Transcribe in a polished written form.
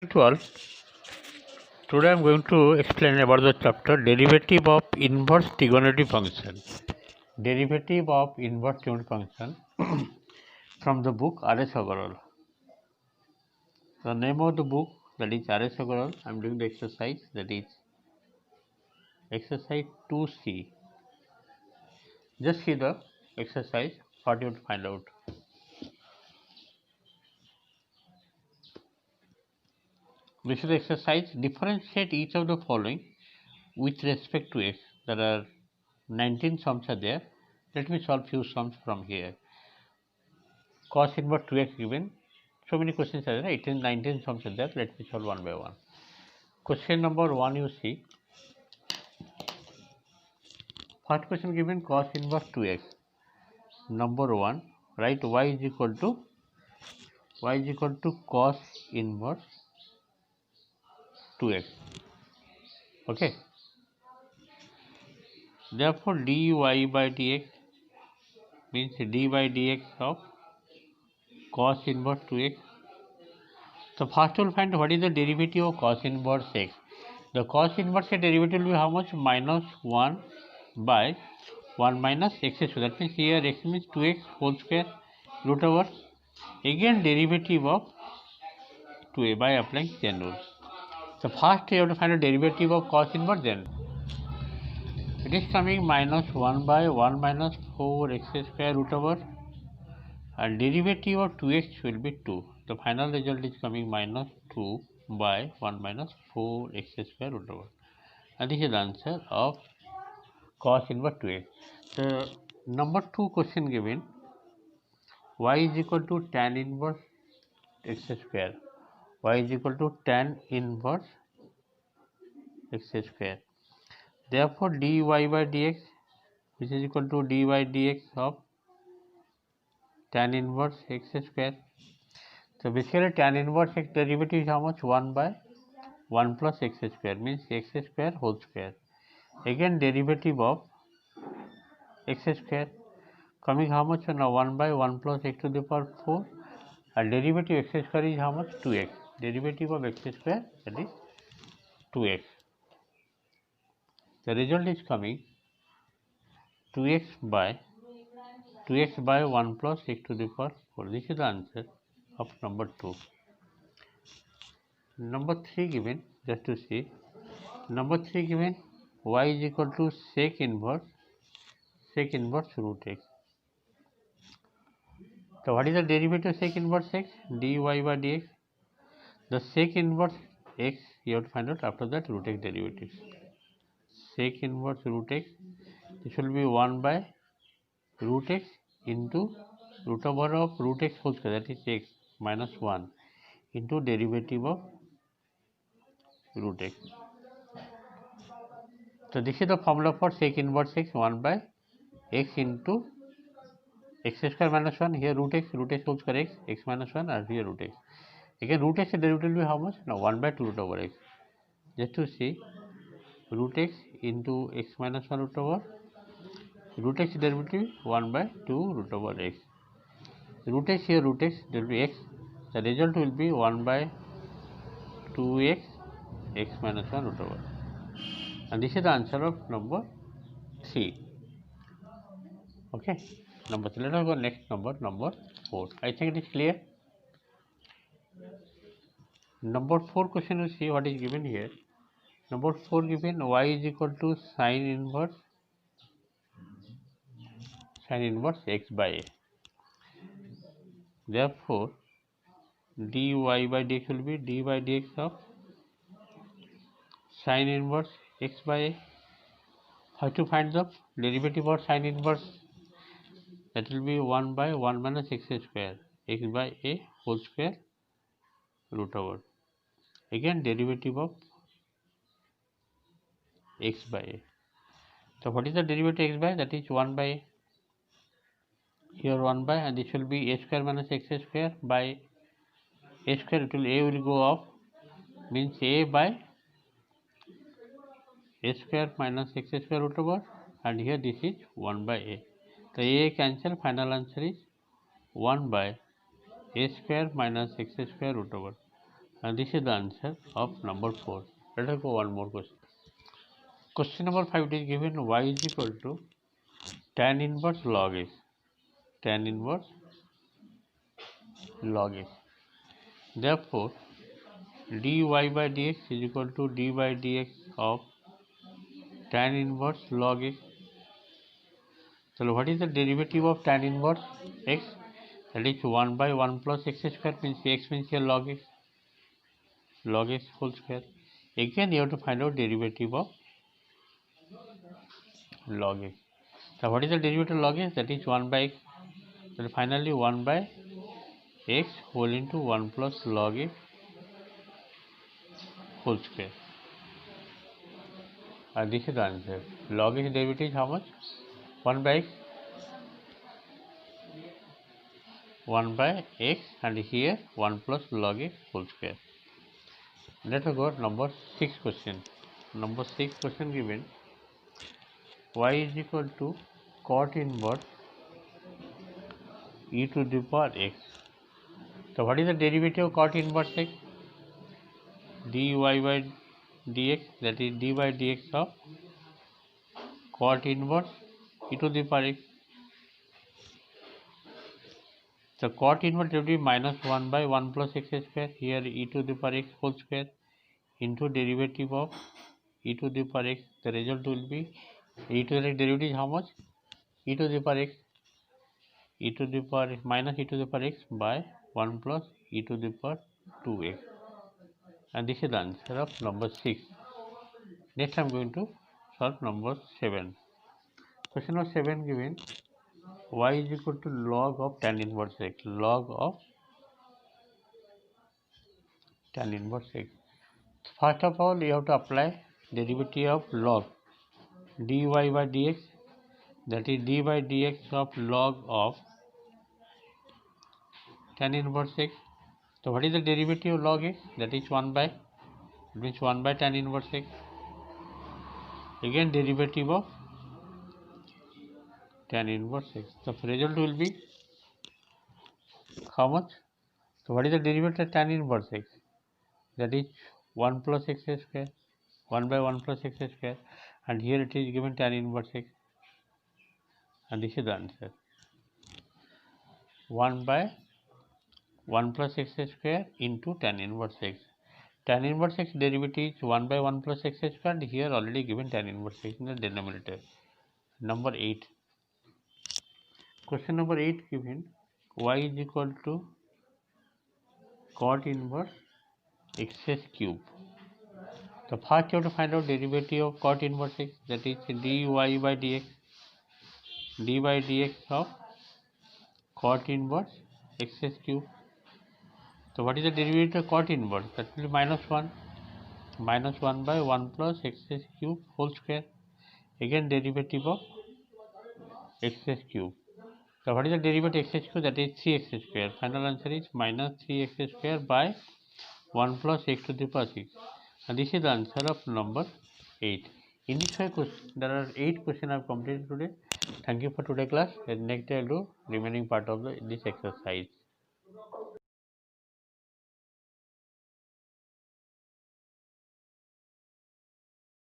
12. Today I am going to explain about the chapter derivative of inverse trigonometry function. Derivative of inverse trigonometry function from the book R.S. Agarwal. The name of the book, that is R.S. Agarwal. I am doing the exercise, that is exercise 2C. Just see the exercise, what you will find out. This is the exercise. Differentiate each of the following with respect to x. There are 19 sums are there. Let me solve few sums from here. Cos inverse 2x given. So many questions are there. 18, 19 sums are there. Let me solve one by one. Question number 1 you see. First question given cos inverse 2x. Number 1, write y is equal to cos inverse 2x. Okay. Therefore dy by dx means dy by dx of cos inverse 2x. So first we will find what is the derivative of cos inverse x. The cos inverse derivative will be how much? Minus 1 by 1 minus x square. That means here x means 2x whole square root over. Again derivative of 2a by applying chain rule. So first you have to find a derivative of cos inverse, then it is coming minus 1 by 1 minus 4 x square root over, and derivative of 2x will be 2. The final result is coming minus 2 by 1 minus 4 x square root over, and this is the answer of cos inverse 2x. The number 2 question given, y is equal to tan inverse x square. Y is equal to tan inverse x square. Therefore dy by dx, which is equal to dy dx of tan inverse x square. So basically tan inverse x derivative is how much? 1 by 1 plus x square, means x square whole square. Again derivative of x square coming how much? Now 1 by 1 plus x to the power 4, and derivative x square is how much? 2x. Derivative of x square, that is 2x. The result is coming 2x by 1 plus x to the power 4. This is the answer of number 2. Number 3 given, just to see. Number 3 given, y is equal to sec inverse root x. So what is the derivative of sec inverse x? Dy by dx. The sec inverse x you have to find out, after that root x derivatives. Sec inverse root x, this will be 1 by root x into root over of root x whole square, that is x minus 1 into derivative of root x. So this is the formula for sec inverse x, 1 by x into x square minus 1, here root x whole square x minus 1, and here root x. Again root x derivative will be how much? Now 1 by 2 root over x. Just to see, root x into x minus 1 root over, root x derivative 1 by 2 root over x. Root x, here root x, there will be x. The result will be 1 by 2x x minus 1 root over. And this is the answer of number 3. Okay. Number 3. Let us go next number 4. I think it is clear. Number 4 question, you see what is given here. Number 4 given, y is equal to sine inverse x by a. Therefore dy by dx will be dy by dx of sine inverse x by a. How to find the derivative of sine inverse? That will be 1 by 1 minus x square, x by a whole square root over. Again derivative of x by a. So what is the derivative of x by? That is 1 by a. Here 1 by, and this will be a square minus x square by a square. It will, a will go off, means a by a square minus x square root over, and here this is 1 by a. The a cancel, final answer is 1 by a square minus x square root over, And this is the answer of number 4. Let us go one more question. Question number 5, it is given y is equal to tan inverse log x. Tan inverse log x. Therefore, dy by dx is equal to d by dx of tan inverse log x. So what is the derivative of tan inverse x? That is 1 by 1 plus x square, means x means here log x whole square. Again you have to find out derivative of log x. So what is the derivative of log x? That is 1 by x. So finally 1 by x whole into 1 plus log x whole square. And this is the answer. Log x derivative is how much? 1 by x. 1 by x, and here 1 plus log x whole square. Let us go to number 6 question. Number 6 question given y is equal to cot inverse e to the power x. So what is the derivative of cot inverse x? dy by dx, that is d by dx of cot inverse e to the power x. The cot inverse will be minus 1 by 1 plus x square, here e to the power x whole square into derivative of e to the power x. The result will be e to the derivative is how much? E to the power x, e to the power minus e to the power x by 1 plus e to the power 2x. And this is the answer of number 6. Next I am going to solve number 7. Question number 7 given y is equal to log of tan inverse x. Log of tan inverse x. First of all, you have to apply derivative of log dy by dx, that is d by dx of log of tan inverse x. So what is the derivative of log x? That is 1 by, it means 1 by tan inverse x. Again derivative of tan inverse x. The result will be how much? So what is the derivative of tan inverse x? That is 1 plus x square, 1 by 1 plus x square, and here it is given tan inverse x, and this is the answer. 1 by 1 plus x square into tan inverse x. Tan inverse x derivative is 1 by 1 plus x square, and here already given tan inverse x in the denominator. Number 8. Question number 8 given y is equal to cot inverse x cube. So first you have to find out derivative of cot inverse x, that is dy by dx, d by dx of cot inverse x cube. So what is the derivative of cot inverse? That will be minus 1 by 1 plus x cube whole square. Again derivative of x cube. So what is the derivative of x cube? That is 3x square. Final answer is minus 3x square by 1 plus x to the power 6. And this is the answer of number 8. In this way, there are 8 questions I have completed today. Thank you for today's class. And next day I will do remaining part of this exercise.